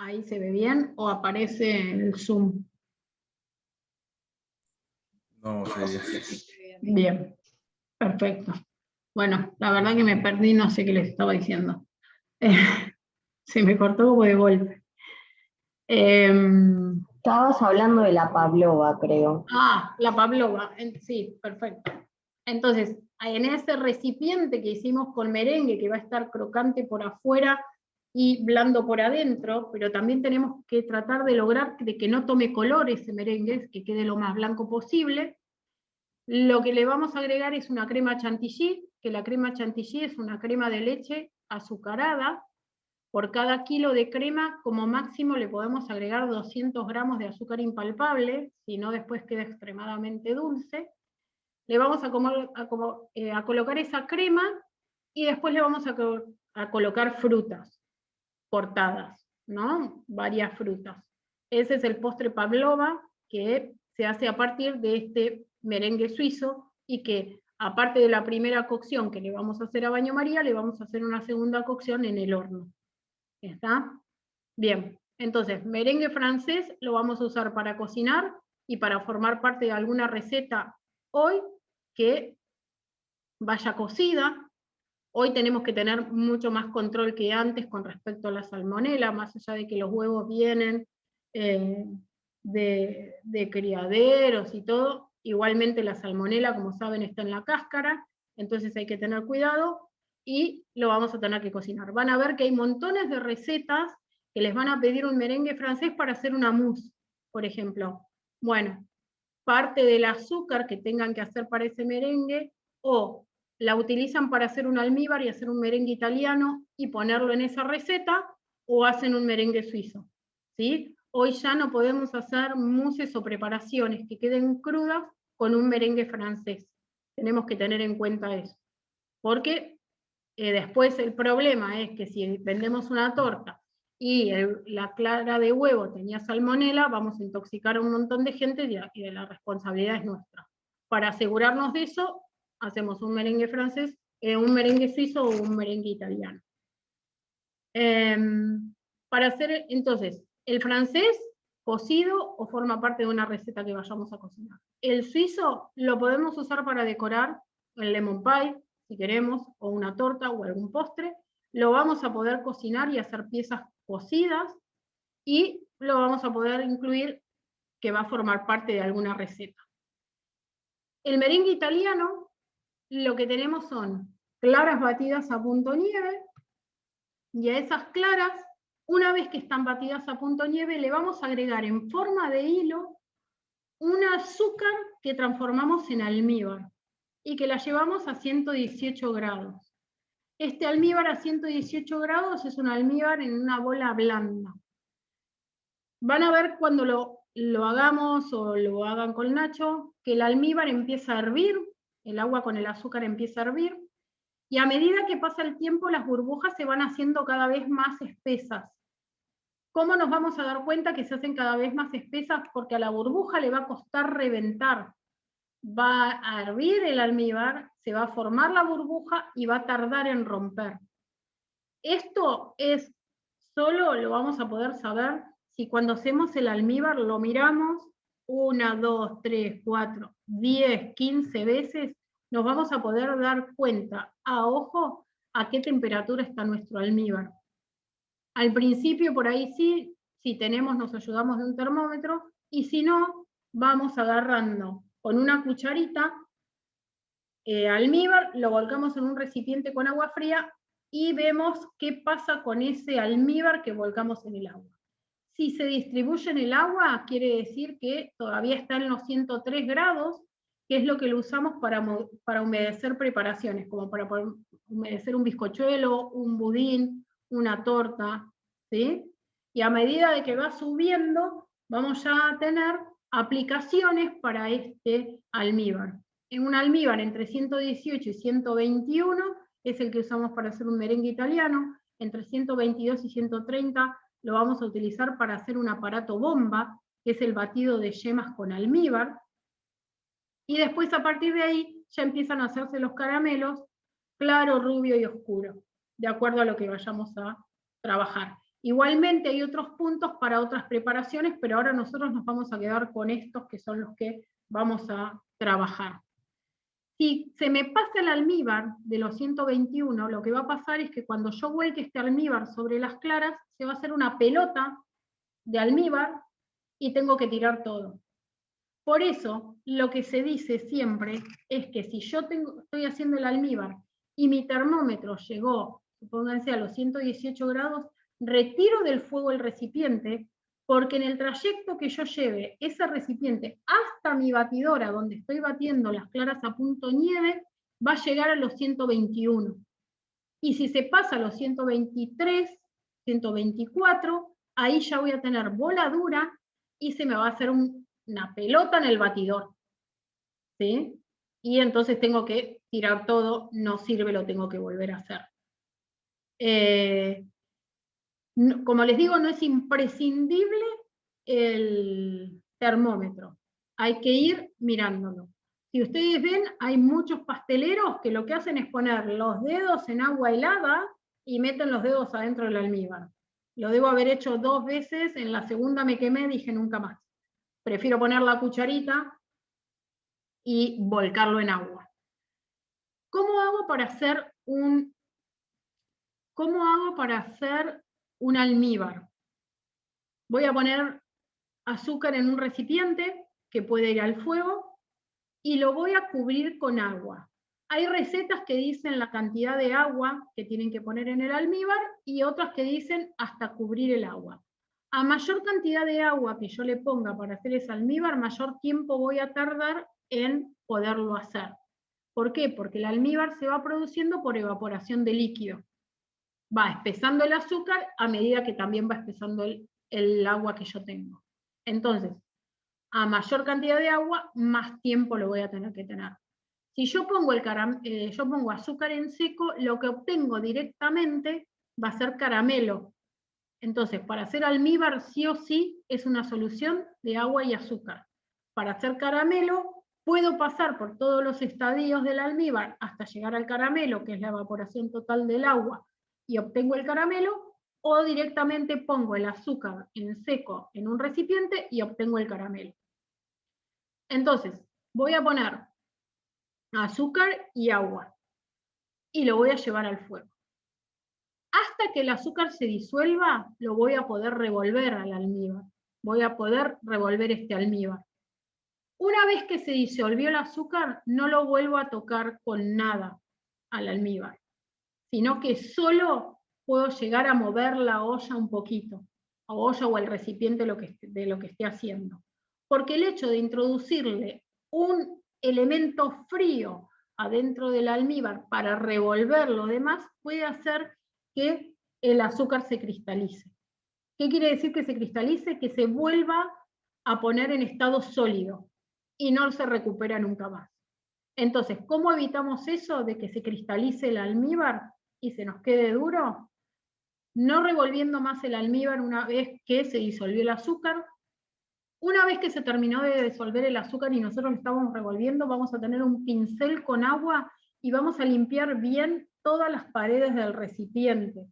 ¿Ahí se ve bien o aparece el Zoom? No, sí. Bien, perfecto. Bueno, la verdad que me perdí, no sé qué les estaba diciendo. Se me cortó de golpe. Estabas hablando de la pavlova, creo. La pavlova, sí, perfecto. Entonces, en ese recipiente que hicimos con merengue, que va a estar crocante por afuera y blando por adentro, pero también tenemos que tratar de lograr de que no tome color ese merengue, que quede lo más blanco posible. Lo que le vamos a agregar es una crema chantilly, que la crema chantilly es una crema de leche azucarada. Por cada kilo de crema, como máximo le podemos agregar 200 gramos de azúcar impalpable, si no después queda extremadamente dulce. Le vamos a colocar esa crema y después le vamos a colocar frutas cortadas, ¿no? Varias frutas. Ese es el postre pavlova, que se hace a partir de este merengue suizo y que, aparte de la primera cocción que le vamos a hacer a baño María, le vamos a hacer una segunda cocción en el horno. ¿Está? Bien, entonces, merengue francés lo vamos a usar para cocinar y para formar parte de alguna receta hoy que vaya cocida. Hoy tenemos que tener mucho más control que antes con respecto a la salmonela, más allá de que los huevos vienen de criaderos y todo. Igualmente la salmonela, como saben, está en la cáscara, entonces hay que tener cuidado y lo vamos a tener que cocinar. Van a ver que hay montones de recetas que les van a pedir un merengue francés para hacer una mousse, por ejemplo. Bueno, parte del azúcar que tengan que hacer para ese merengue, o la utilizan para hacer un almíbar y hacer un merengue italiano y ponerlo en esa receta, o hacen un merengue suizo, ¿sí? Hoy ya no podemos hacer mousses o preparaciones que queden crudas con un merengue francés. Tenemos que tener en cuenta eso. Porque después el problema es que si vendemos una torta y la clara de huevo tenía salmonela, vamos a intoxicar a un montón de gente y la responsabilidad es nuestra. Para asegurarnos de eso, hacemos un merengue francés, un merengue suizo o un merengue italiano. Para hacer, entonces, el francés cocido o forma parte de una receta que vayamos a cocinar. El suizo lo podemos usar para decorar el lemon pie, si queremos, o una torta o algún postre. Lo vamos a poder cocinar y hacer piezas cocidas, y lo vamos a poder incluir que va a formar parte de alguna receta. El merengue italiano, lo que tenemos son claras batidas a punto nieve, y a esas claras, una vez que están batidas a punto nieve, le vamos a agregar en forma de hilo un azúcar que transformamos en almíbar y que la llevamos a 118 grados. Este almíbar a 118 grados es un almíbar en una bola blanda. Van a ver cuando lo hagamos o lo hagan con Nacho, que el almíbar empieza a hervir, el agua con el azúcar empieza a hervir, y a medida que pasa el tiempo las burbujas se van haciendo cada vez más espesas. ¿Cómo nos vamos a dar cuenta que se hacen cada vez más espesas? Porque a la burbuja le va a costar reventar. Va a hervir el almíbar, se va a formar la burbuja y va a tardar en romper. Esto es solo lo vamos a poder saber si cuando hacemos el almíbar lo miramos 1, 2, 3, 4, 10, 15 veces, nos vamos a poder dar cuenta a ojo a qué temperatura está nuestro almíbar. Al principio por ahí sí, si tenemos nos ayudamos de un termómetro, y si no, vamos agarrando con una cucharita almíbar, lo volcamos en un recipiente con agua fría y vemos qué pasa con ese almíbar que volcamos en el agua. Si se distribuye en el agua, quiere decir que todavía está en los 103 grados, que es lo que lo usamos para humedecer preparaciones, como para humedecer un bizcochuelo, un budín, una torta, ¿sí? Y a medida de que va subiendo, vamos ya a tener aplicaciones para este almíbar. En un almíbar entre 118 y 121 es el que usamos para hacer un merengue italiano, entre 122 y 130 lo vamos a utilizar para hacer un aparato bomba, que es el batido de yemas con almíbar, y después a partir de ahí ya empiezan a hacerse los caramelos, claro, rubio y oscuro, de acuerdo a lo que vayamos a trabajar. Igualmente hay otros puntos para otras preparaciones, pero ahora nosotros nos vamos a quedar con estos que son los que vamos a trabajar. Si se me pasa el almíbar de los 121, lo que va a pasar es que cuando yo vuelque este almíbar sobre las claras, se va a hacer una pelota de almíbar y tengo que tirar todo. Por eso, lo que se dice siempre es que si yo estoy haciendo el almíbar y mi termómetro llegó, supónganse, a los 118 grados, retiro del fuego el recipiente, porque en el trayecto que yo lleve ese recipiente hasta mi batidora, donde estoy batiendo las claras a punto nieve, va a llegar a los 121. Y si se pasa a los 123, 124, ahí ya voy a tener bola dura y se me va a hacer una pelota en el batidor. ¿Sí? Y entonces tengo que tirar todo, no sirve, lo tengo que volver a hacer. Como les digo, no es imprescindible el termómetro. Hay que ir mirándolo. Si ustedes ven, hay muchos pasteleros que lo que hacen es poner los dedos en agua helada y meten los dedos adentro del almíbar. Lo debo haber hecho 2 veces, en la segunda me quemé, dije nunca más. Prefiero poner la cucharita y volcarlo en agua. ¿Cómo hago para hacer un almíbar? Voy a poner azúcar en un recipiente que puede ir al fuego y lo voy a cubrir con agua. Hay recetas que dicen la cantidad de agua que tienen que poner en el almíbar y otras que dicen hasta cubrir el agua. A mayor cantidad de agua que yo le ponga para hacer ese almíbar, mayor tiempo voy a tardar en poderlo hacer. ¿Por qué? Porque el almíbar se va produciendo por evaporación de líquido. Va espesando el azúcar a medida que también va espesando el agua que yo tengo. Entonces, a mayor cantidad de agua, más tiempo lo voy a tener que tener. Si yo pongo, yo pongo azúcar en seco, lo que obtengo directamente va a ser caramelo. Entonces, para hacer almíbar sí o sí es una solución de agua y azúcar. Para hacer caramelo, puedo pasar por todos los estadios del almíbar hasta llegar al caramelo, que es la evaporación total del agua, y obtengo el caramelo, o directamente pongo el azúcar en seco en un recipiente y obtengo el caramelo. Entonces, voy a poner azúcar y agua, y lo voy a llevar al fuego. Hasta que el azúcar se disuelva, lo voy a poder revolver al almíbar. Voy a poder revolver este almíbar. Una vez que se disolvió el azúcar, no lo vuelvo a tocar con nada al almíbar, sino que solo puedo llegar a mover la olla un poquito, o olla o el recipiente de lo que esté haciendo. Porque el hecho de introducirle un elemento frío adentro del almíbar para revolver lo demás puede hacer que el azúcar se cristalice. ¿Qué quiere decir que se cristalice? Que se vuelva a poner en estado sólido y no se recupera nunca más. Entonces, ¿cómo evitamos eso de que se cristalice el almíbar y se nos quede duro? No revolviendo más el almíbar una vez que se disolvió el azúcar. Una vez que se terminó de disolver el azúcar y nosotros lo estábamos revolviendo, vamos a tener un pincel con agua y vamos a limpiar bien todas las paredes del recipiente.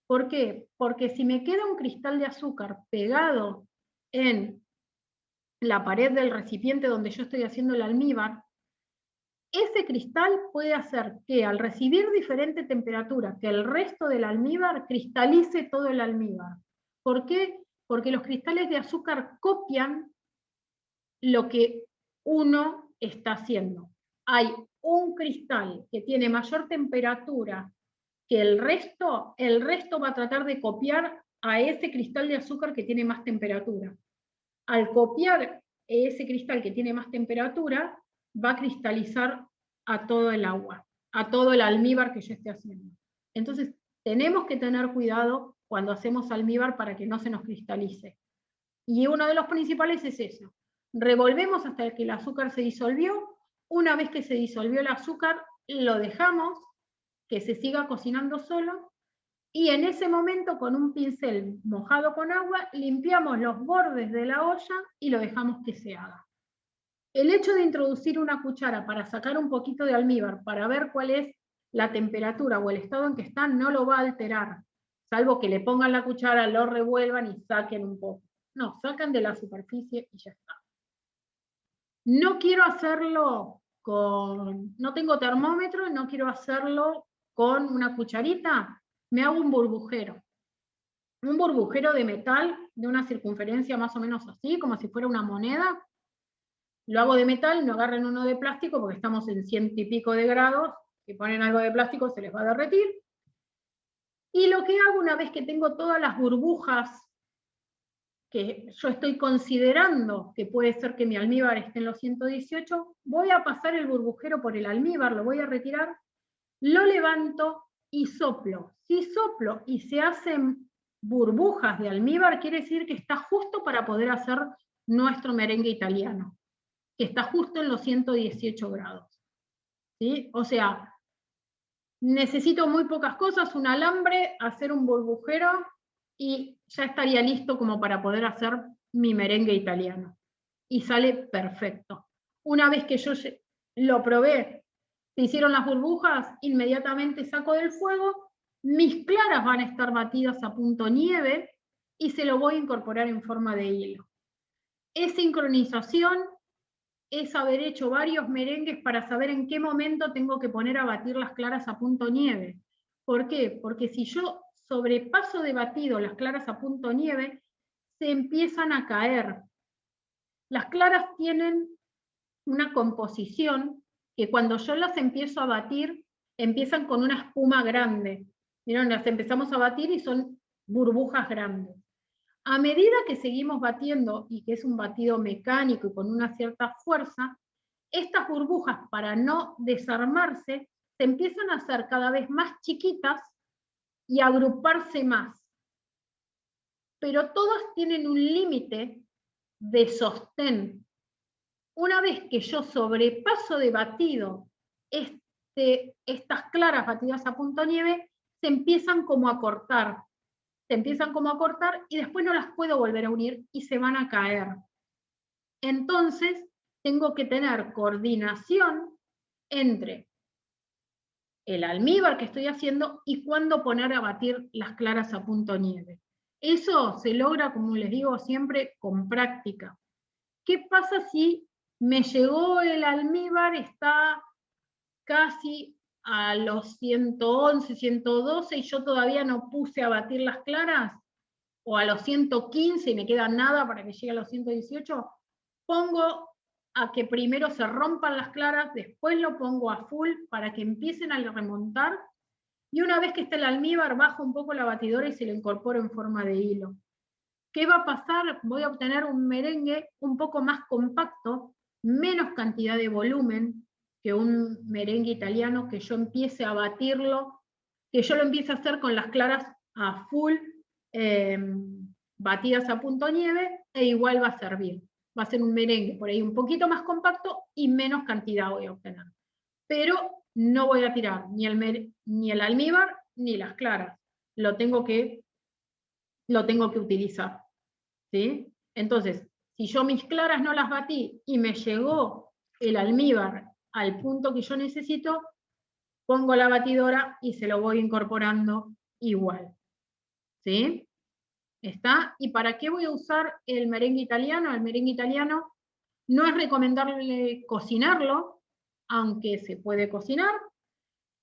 ¿Por qué? Porque si me queda un cristal de azúcar pegado en la pared del recipiente donde yo estoy haciendo el almíbar, ese cristal puede hacer que al recibir diferente temperatura que el resto del almíbar, cristalice todo el almíbar. ¿Por qué? Porque los cristales de azúcar copian lo que uno está haciendo. Hay un cristal que tiene mayor temperatura que el resto va a tratar de copiar a ese cristal de azúcar que tiene más temperatura. Al copiar ese cristal que tiene más temperatura, va a cristalizar a todo el agua, a todo el almíbar que yo esté haciendo. Entonces, tenemos que tener cuidado cuando hacemos almíbar para que no se nos cristalice. Y uno de los principales es eso. Revolvemos hasta que el azúcar se disolvió. Una vez que se disolvió el azúcar, lo dejamos que se siga cocinando solo, y en ese momento con un pincel mojado con agua limpiamos los bordes de la olla y lo dejamos que se haga. El hecho de introducir una cuchara para sacar un poquito de almíbar, para ver cuál es la temperatura o el estado en que está, no lo va a alterar. salvo que le pongan la cuchara, lo revuelvan y saquen un poco. No, sacan de la superficie y ya está. No quiero hacerlo no tengo termómetro, no quiero hacerlo con una cucharita, me hago un burbujero. Un burbujero de metal de una circunferencia más o menos así, como si fuera una moneda. Lo hago de metal, no agarren uno de plástico porque estamos en 100 y pico de grados, si ponen algo de plástico se les va a derretir. Y lo que hago una vez que tengo todas las burbujas que yo estoy considerando que puede ser que mi almíbar esté en los 118, voy a pasar el burbujero por el almíbar, lo voy a retirar, lo levanto y soplo. Si soplo y se hacen burbujas de almíbar, quiere decir que está justo para poder hacer nuestro merengue italiano, que está justo en los 118 grados. ¿Sí? O sea, necesito muy pocas cosas, un alambre, hacer un burbujero, y ya estaría listo como para poder hacer mi merengue italiano. Y sale perfecto. Una vez que yo lo probé, se hicieron las burbujas, inmediatamente saco del fuego, mis claras van a estar batidas a punto nieve, y se lo voy a incorporar en forma de hilo. Es sincronización, es haber hecho varios merengues para saber en qué momento tengo que poner a batir las claras a punto nieve. ¿Por qué? Porque si yo sobrepaso de batido las claras a punto nieve, se empiezan a caer. Las claras tienen una composición que cuando yo las empiezo a batir, empiezan con una espuma grande. ¿Vieron? Las empezamos a batir y son burbujas grandes. A medida que seguimos batiendo, y que es un batido mecánico y con una cierta fuerza, estas burbujas, para no desarmarse, se empiezan a hacer cada vez más chiquitas y agruparse más. Pero todas tienen un límite de sostén. Una vez que yo sobrepaso de batido estas claras batidas a punto nieve, se empiezan como a cortar. Se empiezan como a cortar y después no las puedo volver a unir y se van a caer. Entonces, tengo que tener coordinación entre el almíbar que estoy haciendo y cuándo poner a batir las claras a punto nieve. Eso se logra, como les digo siempre, con práctica. ¿Qué pasa si me llegó el almíbar, está casi a los 111, 112 y yo todavía no puse a batir las claras? O a los 115 y me queda nada para que llegue a los 118, pongo a que primero se rompan las claras, después lo pongo a full para que empiecen a remontar, y una vez que esté el almíbar, bajo un poco la batidora y se lo incorporo en forma de hilo. ¿Qué va a pasar? Voy a obtener un merengue un poco más compacto, menos cantidad de volumen que un merengue italiano, que yo empiece a batirlo, que yo lo empiece a hacer con las claras a full, batidas a punto nieve, e igual va a servir. Va a ser un merengue por ahí un poquito más compacto y menos cantidad voy a obtener. Pero no voy a tirar ni el almíbar ni las claras. Lo tengo que utilizar. ¿Sí? Entonces, si yo mis claras no las batí y me llegó el almíbar al punto que yo necesito, pongo la batidora y se lo voy incorporando igual. ¿Sí? ¿Está? ¿Y para qué voy a usar el merengue italiano? El merengue italiano no es recomendable cocinarlo, aunque se puede cocinar,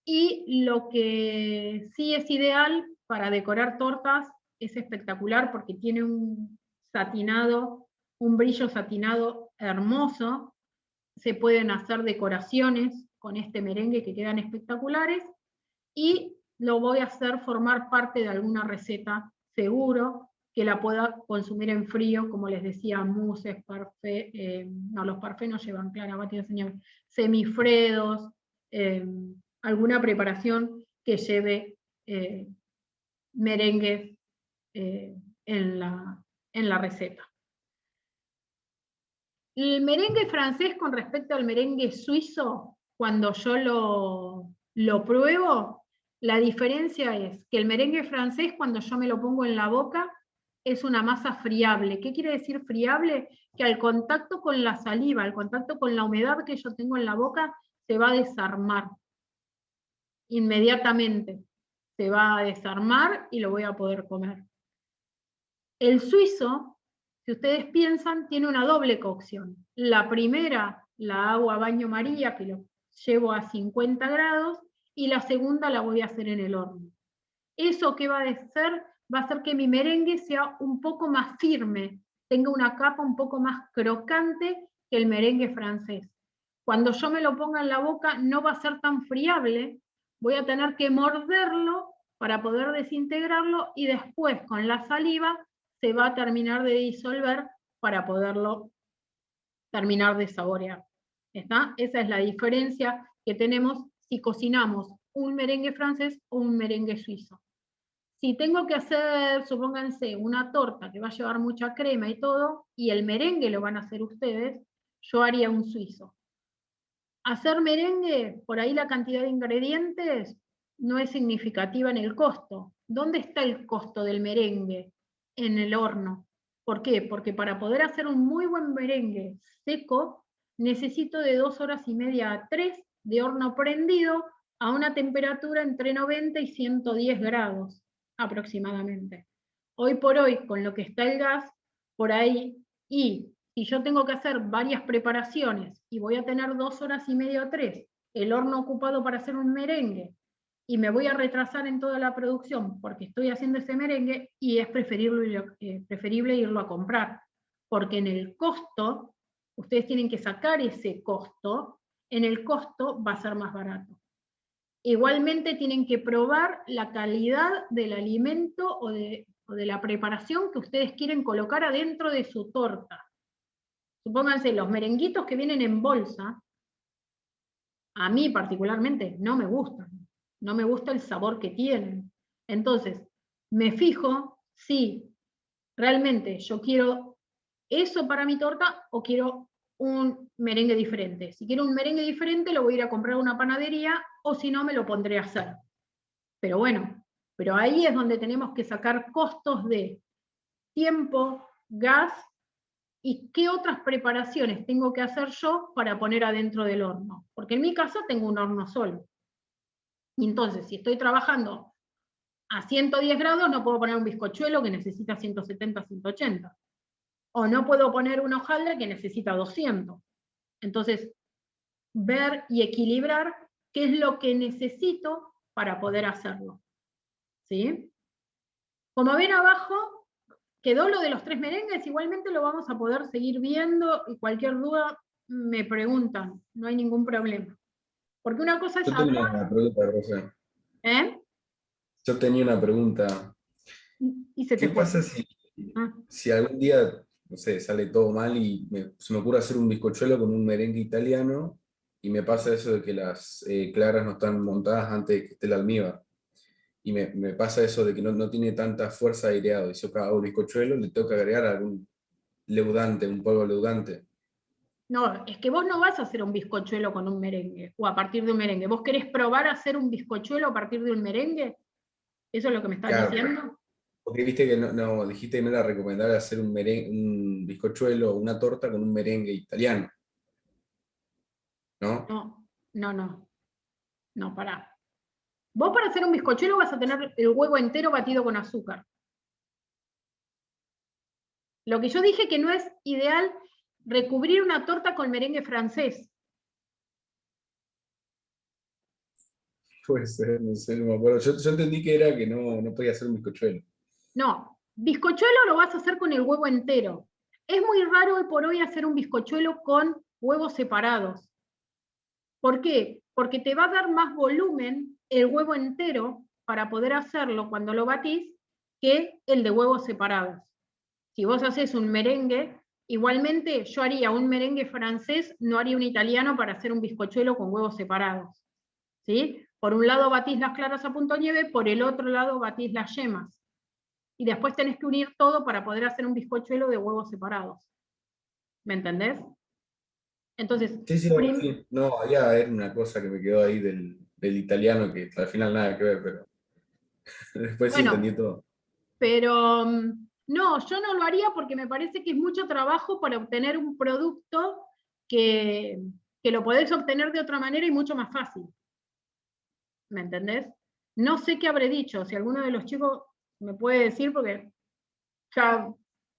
y lo que sí es ideal para decorar tortas, es espectacular porque tiene un satinado, un brillo satinado hermoso. Se pueden hacer decoraciones con este merengue que quedan espectaculares, y lo voy a hacer formar parte de alguna receta seguro, que la pueda consumir en frío, como les decía, mousses, parfait, no, los parfaits no llevan clara batida, semifredos, alguna preparación que lleve merengues en la receta. El merengue francés con respecto al merengue suizo, cuando yo lo pruebo, la diferencia es que el merengue francés, cuando yo me lo pongo en la boca, es una masa friable. ¿Qué quiere decir friable? Que al contacto con la saliva, al contacto con la humedad que yo tengo en la boca, se va a desarmar inmediatamente. se va a desarmar y lo voy a poder comer. El suizo, si ustedes piensan, tiene una doble cocción. La primera la hago a baño María, que lo llevo a 50 grados, y la segunda la voy a hacer en el horno. ¿Eso qué va a hacer? Va a hacer que mi merengue sea un poco más firme, tenga una capa un poco más crocante que el merengue francés. Cuando yo me lo ponga en la boca no va a ser tan friable, voy a tener que morderlo para poder desintegrarlo y después con la saliva se va a terminar de disolver para poderlo terminar de saborear. ¿Está? Esa es la diferencia que tenemos si cocinamos un merengue francés o un merengue suizo. Si tengo que hacer, supónganse, una torta que va a llevar mucha crema y todo, y el merengue lo van a hacer ustedes, yo haría un suizo. Hacer merengue, por ahí la cantidad de ingredientes no es significativa en el costo. ¿Dónde está el costo del merengue? En el horno. ¿Por qué? Porque para poder hacer un muy buen merengue seco, necesito de 2 horas y media a 3 de horno prendido a una temperatura entre 90 y 110 grados aproximadamente. Hoy por hoy, con lo que está el gas, por ahí, y si yo tengo que hacer varias preparaciones y voy a tener 2 horas y media o 3, el horno ocupado para hacer un merengue, y me voy a retrasar en toda la producción porque estoy haciendo ese merengue, y es preferible irlo a comprar, porque en el costo, ustedes tienen que sacar ese costo, en el costo va a ser más barato. Igualmente tienen que probar la calidad del alimento o de la preparación que ustedes quieren colocar adentro de su torta. Supónganse, los merenguitos que vienen en bolsa, a mí particularmente no me gustan. No me gusta el sabor que tienen. Entonces, me fijo si realmente yo quiero eso para mi torta o quiero un merengue diferente. Si quiero un merengue diferente, lo voy a ir a comprar a una panadería, o si no, me lo pondré a hacer. Pero bueno, pero ahí es donde tenemos que sacar costos de tiempo, gas, y qué otras preparaciones tengo que hacer yo para poner adentro del horno. Porque en mi caso tengo un horno solo. Y entonces, si estoy trabajando a 110 grados, no puedo poner un bizcochuelo que necesita 170, 180. O no puedo poner un hojaldre que necesita 200. Entonces, ver y equilibrar qué es lo que necesito para poder hacerlo. ¿Sí? Como ven abajo, quedó lo de los 3 merengues, igualmente lo vamos a poder seguir viendo, y cualquier duda me preguntan, no hay ningún problema. Porque una cosa es Yo tenía hablar, una pregunta, Rosa. ¿eh? Yo tenía una pregunta. Y se te ¿Qué fue. pasa Ah. si algún día, no sé, sale todo mal y se me ocurre hacer un bizcochuelo con un merengue italiano, y me pasa eso de que las claras no están montadas antes de que esté el almíbar? Y me pasa eso de que no tiene tanta fuerza aireado. Y si yo hago el bizcochuelo, le tengo que agregar algún leudante, un polvo leudante. No, es que vos no vas a hacer un bizcochuelo con un merengue, o a partir de un merengue. ¿Vos querés probar a hacer un bizcochuelo a partir de un merengue? ¿Eso es lo que me estás Claro, diciendo? porque viste que dijiste que no era recomendable hacer un bizcochuelo o una torta con un merengue italiano, ¿no? No, no, no, no, pará. Vos para hacer un bizcochuelo vas a tener el huevo entero batido con azúcar. Lo que yo dije que no es ideal recubrir una torta con merengue francés. Puede ser, no sé, no me acuerdo. Yo entendí que era que no podía hacer un bizcochuelo. No, bizcochuelo lo vas a hacer con el huevo entero. Es muy raro hoy por hoy hacer un bizcochuelo con huevos separados. ¿Por qué? Porque te va a dar más volumen el huevo entero para poder hacerlo cuando lo batís que el de huevos separados. Si vos haces un merengue, igualmente yo haría un merengue francés, no haría un italiano para hacer un bizcochuelo con huevos separados. ¿Sí? Por un lado batís las claras a punto nieve, por el otro lado batís las yemas. Y después tenés que unir todo para poder hacer un bizcochuelo de huevos separados. ¿Me entendés? Entonces, Sí, sí, sí. No, había era una cosa que me quedó ahí del italiano que al final nada que ver, pero después sí bueno, entendí todo. pero no, yo no lo haría porque me parece que es mucho trabajo para obtener un producto que lo podés obtener de otra manera y mucho más fácil. ¿Me entendés? No sé qué habré dicho, si alguno de los chicos me puede decir, porque ya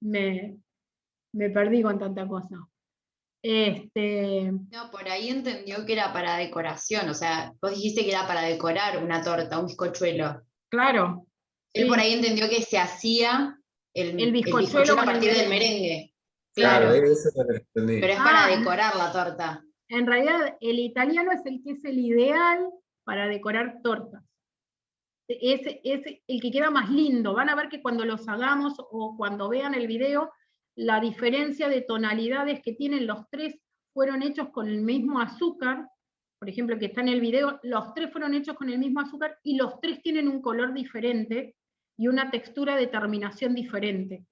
me perdí con tanta cosa. No, por ahí entendió que era para decoración, o sea, vos dijiste que era para decorar una torta, un bizcochuelo. Claro, Él por sí, ahí entendió que se hacía el el bizcochuelo bizcochuelo a con el partir del merengue. merengue. Claro, Claro, eso es lo que pero entendí. es para Ah, decorar la torta. en realidad el italiano es el que es el ideal para decorar tortas. Es el que queda más lindo. Van a ver que cuando los hagamos o cuando vean el video, la diferencia de tonalidades que tienen los tres fueron hechos con el mismo azúcar. Por ejemplo, que está en el video, los tres fueron hechos con el mismo azúcar y los tres tienen un color diferente y una textura de terminación diferente.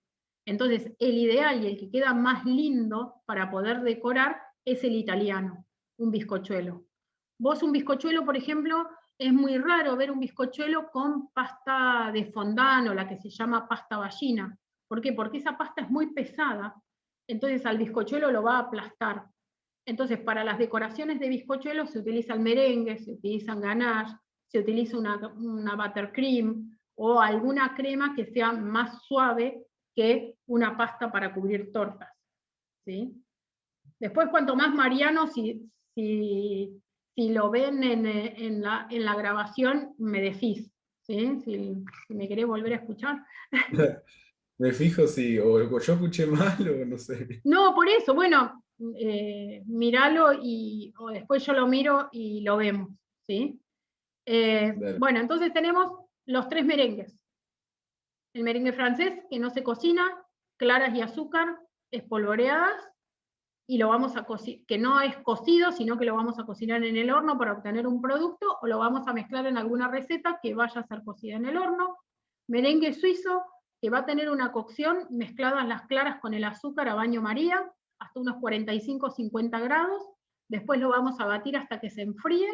Entonces, el ideal y el que queda más lindo para poder decorar es el italiano, un bizcochuelo. Vos un bizcochuelo, por ejemplo, es muy raro ver un bizcochuelo con pasta de fondant o la que se llama pasta ballina. ¿Por qué? Porque esa pasta es muy pesada, entonces al bizcochuelo lo va a aplastar. Entonces, para las decoraciones de bizcochuelos se utiliza el merengue, se utilizan ganache, se utiliza una buttercream o alguna crema que sea más suave que una pasta para cubrir tortas. ¿Sí? Después, cuanto más Mariano, si lo ven en la grabación, me decís, ¿sí? Si me querés volver a escuchar. Me fijo si o yo escuché mal o no sé. No, por eso, bueno, míralo o después yo lo miro y lo vemos, ¿sí? Dale. Bueno, entonces tenemos los tres merengues. El merengue francés, que no se cocina, claras y azúcar, espolvoreadas, y lo vamos a cocinar, que no es cocido, sino que lo vamos a cocinar en el horno para obtener un producto, o lo vamos a mezclar en alguna receta que vaya a ser cocida en el horno. Merengue suizo, que va a tener una cocción mezcladas las claras con el azúcar a baño María, hasta unos 45-50 grados, después lo vamos a batir hasta que se enfríe,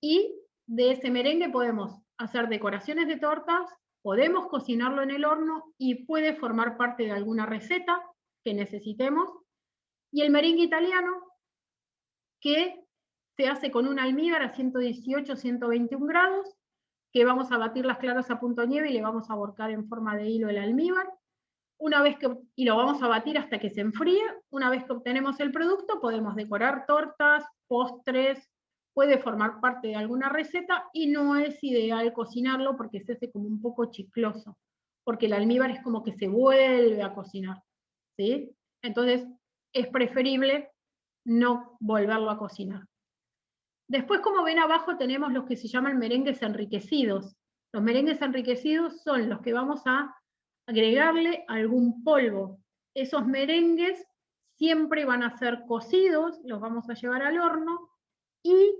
y de ese merengue podemos hacer decoraciones de tortas, podemos cocinarlo en el horno y puede formar parte de alguna receta que necesitemos. Y el merengue italiano, que se hace con un almíbar a 118-121 grados, que vamos a batir las claras a punto nieve y le vamos a volcar en forma de hilo el almíbar. Y lo vamos a batir hasta que se enfríe. Una vez que obtenemos el producto, podemos decorar tortas, postres, puede formar parte de alguna receta, y no es ideal cocinarlo porque se hace como un poco chicloso, porque el almíbar es como que se vuelve a cocinar, ¿sí? Entonces, es preferible no volverlo a cocinar. Después, como ven abajo, tenemos los que se llaman merengues enriquecidos. Los merengues enriquecidos son los que vamos a agregarle algún polvo. Esos merengues siempre van a ser cocidos, los vamos a llevar al horno, y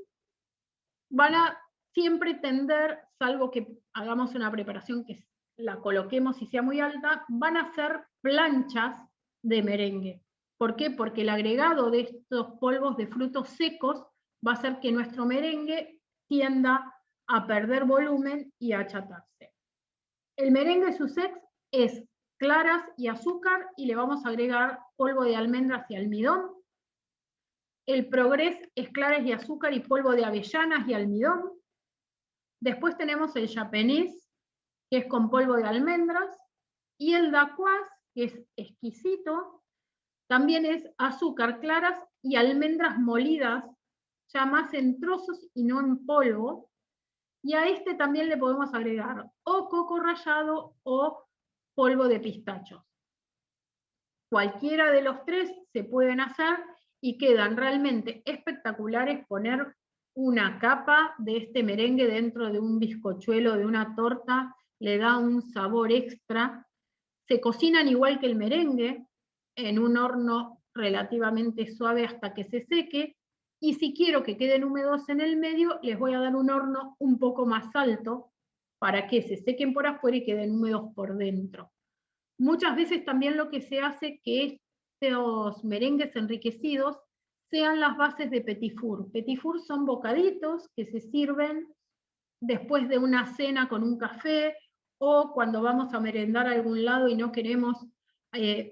van a siempre tender, salvo que hagamos una preparación que la coloquemos y sea muy alta, van a ser planchas de merengue. ¿Por qué? Porque el agregado de estos polvos de frutos secos va a hacer que nuestro merengue tienda a perder volumen y a achatarse. El merengue Sussex es claras y azúcar, y le vamos a agregar polvo de almendras y almidón. El Progress es claras y azúcar y polvo de avellanas y almidón. Después tenemos el Japanese, que es con polvo de almendras, y el Dacquoise, que es exquisito, también es azúcar claras y almendras molidas, ya más en trozos y no en polvo. Y a este también le podemos agregar o coco rallado o polvo de pistachos. Cualquiera de los tres se pueden hacer y quedan realmente espectaculares. Poner una capa de este merengue dentro de un bizcochuelo, de una torta, le da un sabor extra. Se cocinan igual que el merengue, en un horno relativamente suave hasta que se seque, y si quiero que queden húmedos en el medio, les voy a dar un horno un poco más alto para que se sequen por afuera y queden húmedos por dentro. Muchas veces también lo que se hace que estos merengues enriquecidos sean las bases de petit four. Petit four son bocaditos que se sirven después de una cena con un café, o cuando vamos a merendar a algún lado y no queremos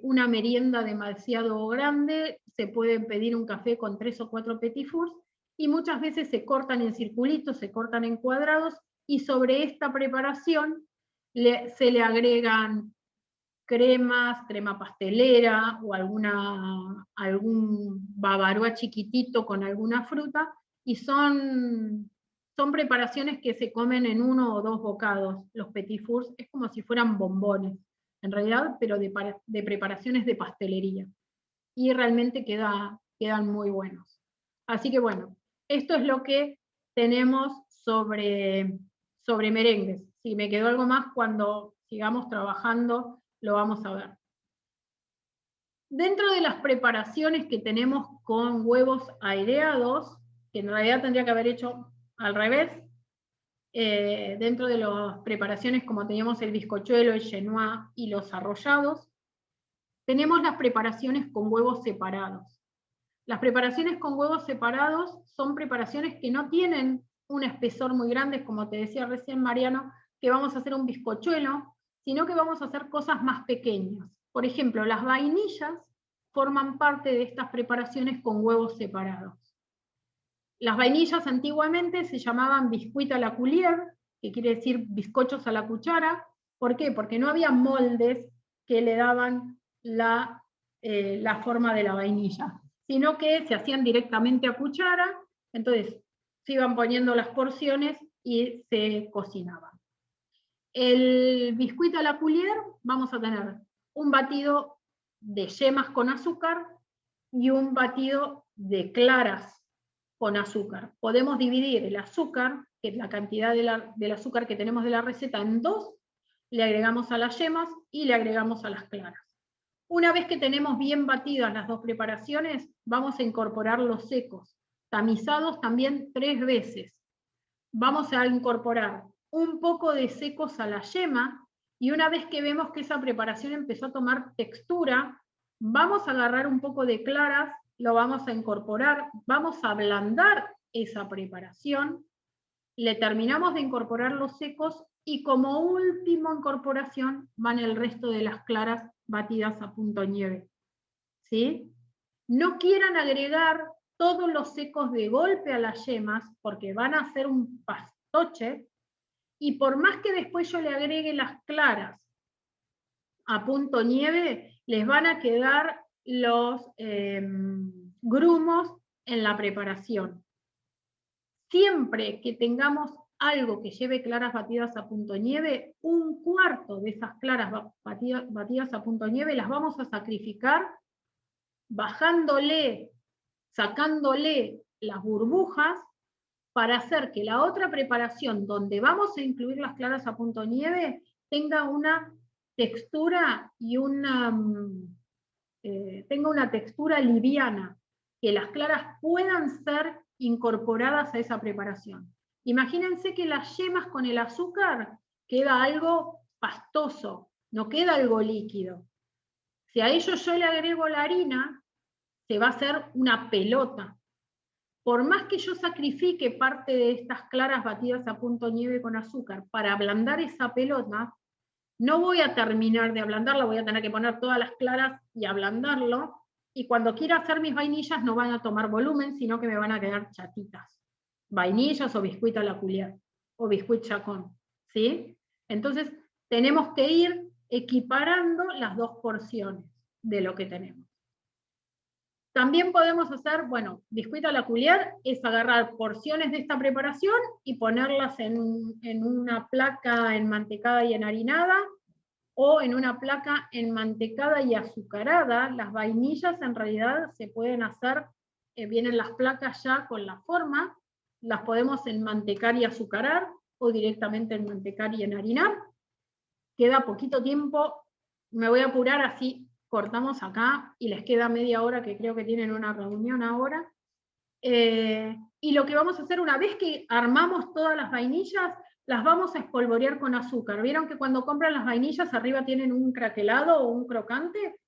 una merienda demasiado grande, se puede pedir un café con 3 o 4 petit fours, y muchas veces se cortan en circulitos, se cortan en cuadrados, y sobre esta preparación se le agregan cremas, crema pastelera o algún bavaroa chiquitito con alguna fruta, y son preparaciones que se comen en 1 o 2 bocados. Los petit fours es como si fueran bombones, en realidad, pero de preparaciones de pastelería. Y realmente quedan muy buenos. Así que bueno, esto es lo que tenemos sobre merengues. Si me quedó algo más, cuando sigamos trabajando, lo vamos a ver. Dentro de las preparaciones que tenemos con huevos aireados, que en realidad tendría que haber hecho al revés, dentro de las preparaciones como teníamos el bizcochuelo, el chenois y los arrollados, tenemos las preparaciones con huevos separados. Las preparaciones con huevos separados son preparaciones que no tienen un espesor muy grande, como te decía recién Mariano, que vamos a hacer un bizcochuelo, sino que vamos a hacer cosas más pequeñas. Por ejemplo, las vainillas forman parte de estas preparaciones con huevos separados. Las vainillas antiguamente se llamaban biscuit à la cuillère, que quiere decir bizcochos a la cuchara. ¿Por qué? Porque no había moldes que le daban la forma de la vainilla, sino que se hacían directamente a cuchara, entonces se iban poniendo las porciones y se cocinaban. El biscuit à la cuillère vamos a tener un batido de yemas con azúcar y un batido de claras con azúcar. Podemos dividir el azúcar, que es la cantidad del azúcar que tenemos de la receta, en 2, le agregamos a las yemas y le agregamos a las claras. Una vez que tenemos bien batidas las 2 preparaciones, vamos a incorporar los secos, tamizados también 3 veces. Vamos a incorporar un poco de secos a la yema, y una vez que vemos que esa preparación empezó a tomar textura, vamos a agarrar un poco de claras, lo vamos a incorporar, vamos a ablandar esa preparación, le terminamos de incorporar los secos, y como última incorporación van el resto de las claras batidas a punto nieve. ¿Sí? No quieran agregar todos los secos de golpe a las yemas, porque van a hacer un pastoche, y por más que después yo le agregue las claras a punto nieve, les van a quedar los grumos en la preparación. Siempre que tengamos algo que lleve claras batidas a punto nieve, 1/4 de esas claras batidas a punto nieve las vamos a sacrificar bajándole, sacándole las burbujas, para hacer que la otra preparación, donde vamos a incluir las claras a punto nieve, tenga una textura y tenga una textura liviana, que las claras puedan ser incorporadas a esa preparación. Imagínense que las yemas con el azúcar queda algo pastoso, no queda algo líquido. Si a ello yo le agrego la harina, se va a hacer una pelota. Por más que yo sacrifique parte de estas claras batidas a punto nieve con azúcar para ablandar esa pelota, no voy a terminar de ablandarla, voy a tener que poner todas las claras y ablandarlo, y cuando quiera hacer mis vainillas no van a tomar volumen, sino que me van a quedar chatitas. Vainillas o biscuit à la cuillère, o biscuit chacón, ¿sí? Entonces tenemos que ir equiparando las 2 porciones de lo que tenemos. También podemos hacer, bueno, biscuit à la cuillère es agarrar porciones de esta preparación y ponerlas en una placa enmantecada y enharinada, o en una placa enmantecada y azucarada. Las vainillas en realidad se pueden hacer, vienen las placas ya con la forma, las podemos enmantecar y azucarar, o directamente enmantecar y enharinar. Queda poquito tiempo, me voy a apurar, así cortamos acá y les queda media hora, que creo que tienen una reunión ahora. Y lo que vamos a hacer, una vez que armamos todas las vainillas, las vamos a espolvorear con azúcar. ¿Vieron que cuando compran las vainillas arriba tienen un craquelado o un crocante?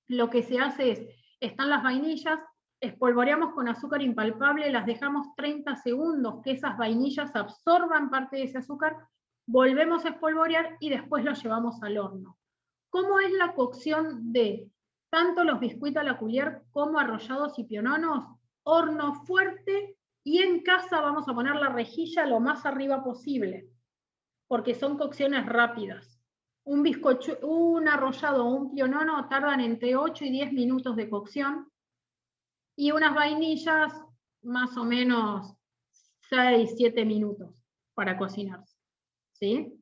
Lo que se hace es, están las vainillas, espolvoreamos con azúcar impalpable, las dejamos 30 segundos que esas vainillas absorban parte de ese azúcar, volvemos a espolvorear y después lo llevamos al horno. ¿Cómo es la cocción de tanto los biscuits à la cuillère como arrollados y piononos? Horno fuerte Y en casa vamos a poner la rejilla lo más arriba posible, porque son cocciones rápidas. Un arrollado o un pionono tardan entre 8 y 10 minutos de cocción, y unas vainillas más o menos 6, 7 minutos para cocinarse. ¿Sí?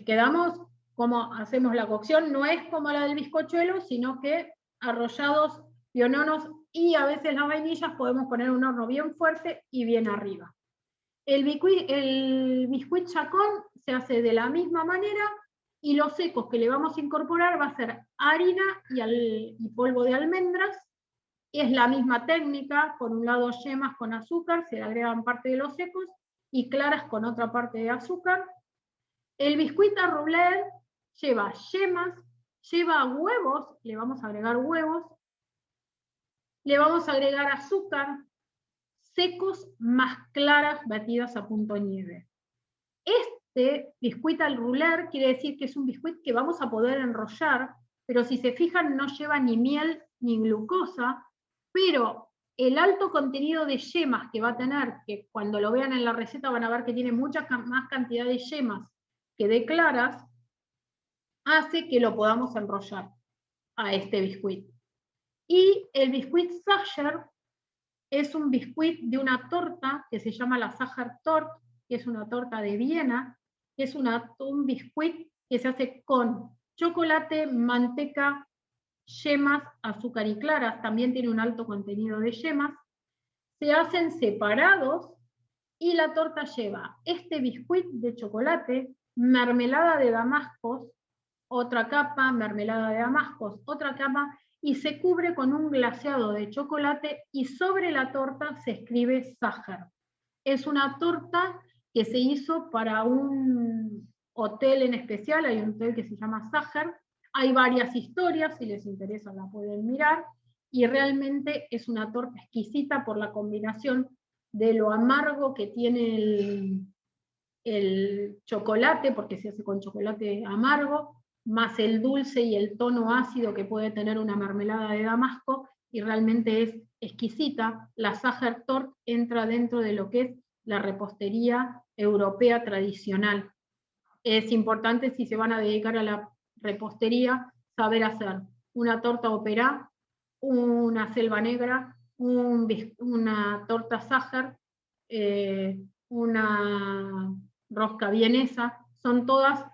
Quedamos como hacemos la cocción, no es como la del bizcochuelo, sino que arrollados, piononos y a veces las vainillas podemos poner un horno bien fuerte y bien arriba. El biscuit chacón se hace de la misma manera, y los secos que le vamos a incorporar va a ser harina y polvo de almendras. Es la misma técnica, por un lado yemas con azúcar, se le agregan parte de los secos, y claras con otra parte de azúcar. El biscuit à rouler lleva yemas, lleva huevos, le vamos a agregar huevos, le vamos a agregar azúcar, secos más claras batidas a punto nieve. Este biscuit al rouler quiere decir que es un biscuit que vamos a poder enrollar, pero si se fijan no lleva ni miel ni glucosa, pero el alto contenido de yemas que va a tener, que cuando lo vean en la receta van a ver que tiene mucha más cantidad de yemas que de claras, hace que lo podamos enrollar a este biscuit. Y el biscuit Sacher es un biscuit de una torta que se llama la Sacher Torte, que es una torta de Viena, que es un biscuit que se hace con chocolate, manteca, yemas, azúcar y claras, también tiene un alto contenido de yemas. Se hacen separados, y la torta lleva este biscuit de chocolate, mermelada de damascos, otra capa, mermelada de damascos, otra capa, y se cubre con un glaseado de chocolate, y sobre la torta se escribe Sacher. Es una torta que se hizo para un hotel en especial, hay un hotel que se llama Sacher, hay varias historias, si les interesa la pueden mirar, y realmente es una torta exquisita por la combinación de lo amargo que tiene el chocolate, porque se hace con chocolate amargo, más el dulce y el tono ácido que puede tener una mermelada de damasco, y realmente es exquisita. La Sacher Torte entra dentro de lo que es la repostería europea tradicional. Es importante, si se van a dedicar a la repostería, saber hacer una torta operá, una selva negra, una torta Sacher, una rosca vienesa. Son todas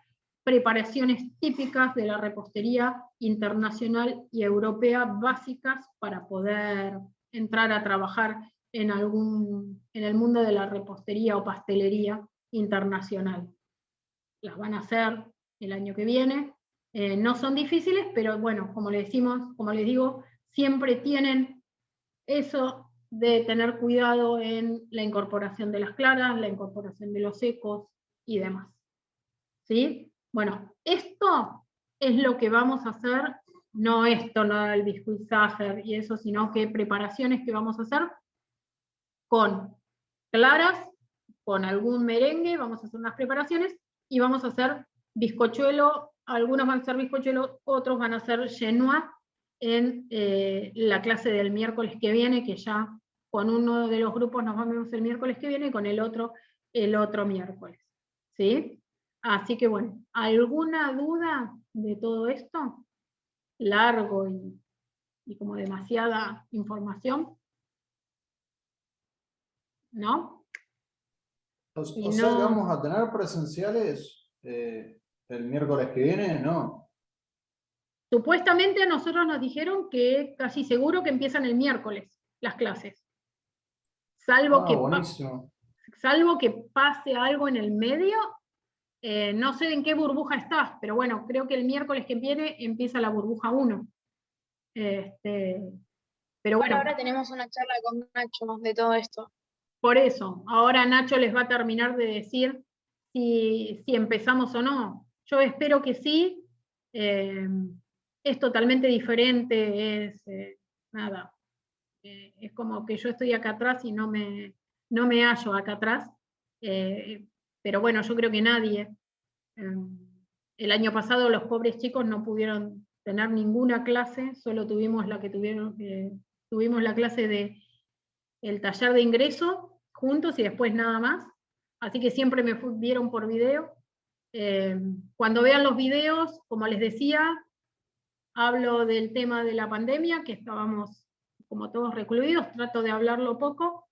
preparaciones típicas de la repostería internacional y europea, básicas para poder entrar a trabajar en el mundo de la repostería o pastelería internacional. Las van a hacer el año que viene. No son difíciles, pero bueno, como les digo, siempre tienen eso de tener cuidado en la incorporación de las claras, la incorporación de los secos y demás. ¿Sí? Bueno, esto es lo que vamos a hacer, no el biscuit Sacher y eso, sino que preparaciones que vamos a hacer con claras, con algún merengue, vamos a hacer unas preparaciones, y vamos a hacer bizcochuelo, algunos van a ser bizcochuelo, otros van a ser genois, en la clase del miércoles que viene, que ya con uno de los grupos nos vamos el miércoles que viene, y con el otro miércoles. ¿Sí? Así que bueno, ¿alguna duda de todo esto? Largo y como demasiada información. ¿No? O sea que vamos a tener presenciales el miércoles que viene, ¿no? Supuestamente a nosotros nos dijeron que casi seguro que empiezan el miércoles las clases. Salvo que pase algo en el medio. No sé en qué burbuja estás, pero bueno, creo que el miércoles que viene empieza la burbuja 1. Pero bueno. Ahora tenemos una charla con Nacho de todo esto. Por eso, ahora Nacho les va a terminar de decir si empezamos o no. Yo espero que sí. Es totalmente diferente, es como que yo estoy acá atrás y no me hallo acá atrás. Pero bueno, yo creo que nadie. El año pasado los pobres chicos no pudieron tener ninguna clase, solo tuvimos la clase de el taller de ingreso juntos y después nada más. Así que siempre me vieron por video. Cuando vean los videos, como les decía, hablo del tema de la pandemia, que estábamos como todos recluidos, trato de hablarlo poco.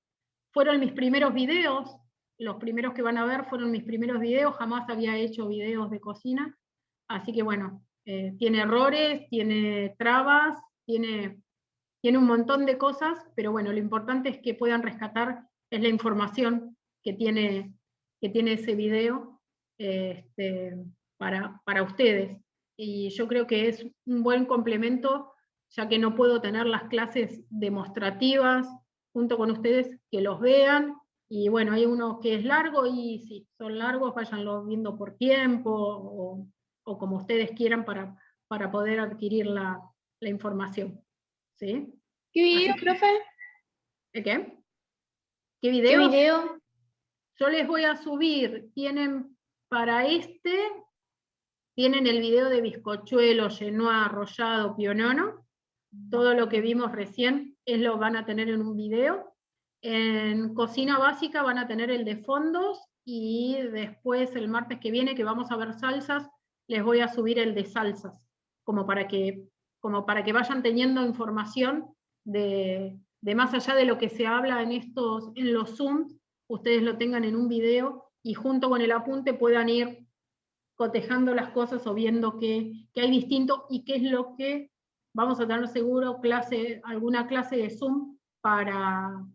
Fueron mis primeros videos, los primeros que van a ver fueron mis primeros videos, jamás había hecho videos de cocina, así que bueno, tiene errores, tiene trabas, tiene un montón de cosas, pero bueno, lo importante es que puedan rescatar es la información que tiene ese video para ustedes. Y yo creo que es un buen complemento, ya que no puedo tener las clases demostrativas junto con ustedes, que los vean, y bueno, hay uno que es largo, y si son largos, váyanlo viendo por tiempo, o como ustedes quieran para poder adquirir la información. ¿Sí? ¿Qué video, profe? ¿El qué? ¿Qué ¿Qué video? video? Yo les voy a subir, tienen para tienen el video de bizcochuelo, genoa, arrollado, pionono, todo lo que vimos recién, lo van a tener en un video. En cocina básica van a tener el de fondos, y después el martes que viene, que vamos a ver salsas, les voy a subir el de salsas, como para que vayan teniendo información de más allá de lo que se habla en los Zooms, ustedes lo tengan en un video, y junto con el apunte puedan ir cotejando las cosas o viendo qué hay distinto y qué es lo que vamos a tener seguro, alguna clase de Zoom para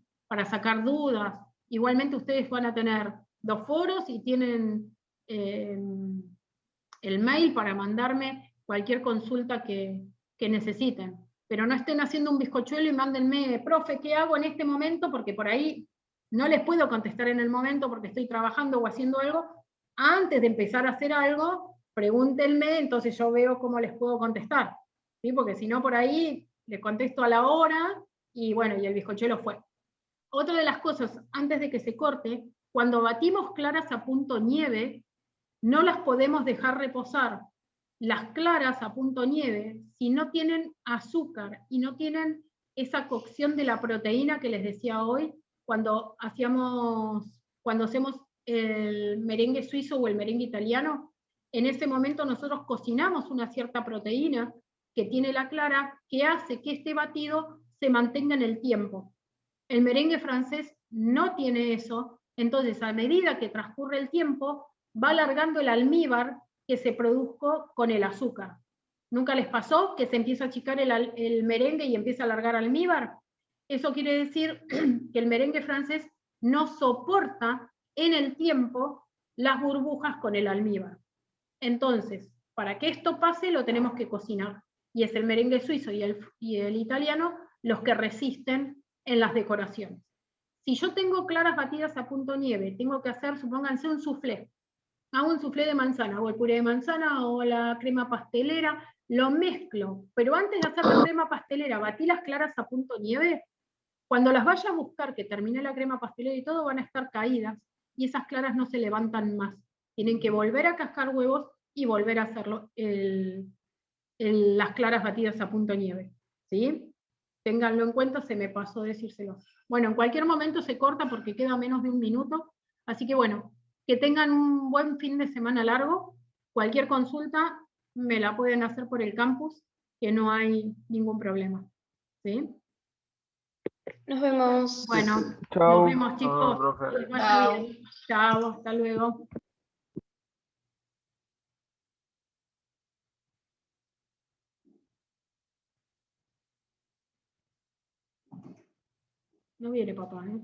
sacar dudas. Igualmente ustedes van a tener 2 foros y tienen el mail para mandarme cualquier consulta que necesiten. Pero no estén haciendo un bizcochuelo y mándenme, profe, ¿qué hago en este momento? Porque por ahí no les puedo contestar en el momento porque estoy trabajando o haciendo algo. Antes de empezar a hacer algo, pregúntenme, entonces yo veo cómo les puedo contestar. ¿Sí? Porque si no, por ahí les contesto a la hora, y bueno, y el bizcochuelo fue. Otra de las cosas, antes de que se corte, cuando batimos claras a punto nieve, no las podemos dejar reposar. Las claras a punto nieve, si no tienen azúcar y no tienen esa cocción de la proteína que les decía hoy, cuando hacemos el merengue suizo o el merengue italiano, en ese momento nosotros cocinamos una cierta proteína que tiene la clara, que hace que este batido se mantenga en el tiempo. El merengue francés no tiene eso, entonces a medida que transcurre el tiempo, va alargando el almíbar que se produjo con el azúcar. ¿Nunca les pasó que se empieza a achicar el merengue y empieza a alargar almíbar? Eso quiere decir que el merengue francés no soporta en el tiempo las burbujas con el almíbar. Entonces, para que esto pase, lo tenemos que cocinar. Y es el merengue suizo y el italiano los que resisten en las decoraciones. Si yo tengo claras batidas a punto nieve, tengo que hacer, supónganse, un soufflé. Hago un soufflé de manzana, o el puré de manzana, o la crema pastelera, lo mezclo. Pero antes de hacer la crema pastelera, batí las claras a punto nieve. Cuando las vaya a buscar, que termine la crema pastelera y todo, van a estar caídas, y esas claras no se levantan más. Tienen que volver a cascar huevos y volver a hacerlo, las claras batidas a punto nieve. ¿Sí? Ténganlo en cuenta, se me pasó decírselo. Bueno, en cualquier momento se corta porque queda menos de 1 minuto, así que bueno, que tengan un buen fin de semana largo. Cualquier consulta me la pueden hacer por el campus, que no hay ningún problema. ¿Sí? Nos vemos. Bueno, Chau. nos vemos, chicos. Profe. Que les vaya Chao. bien. Chao, hasta luego. No viene papá, ¿eh?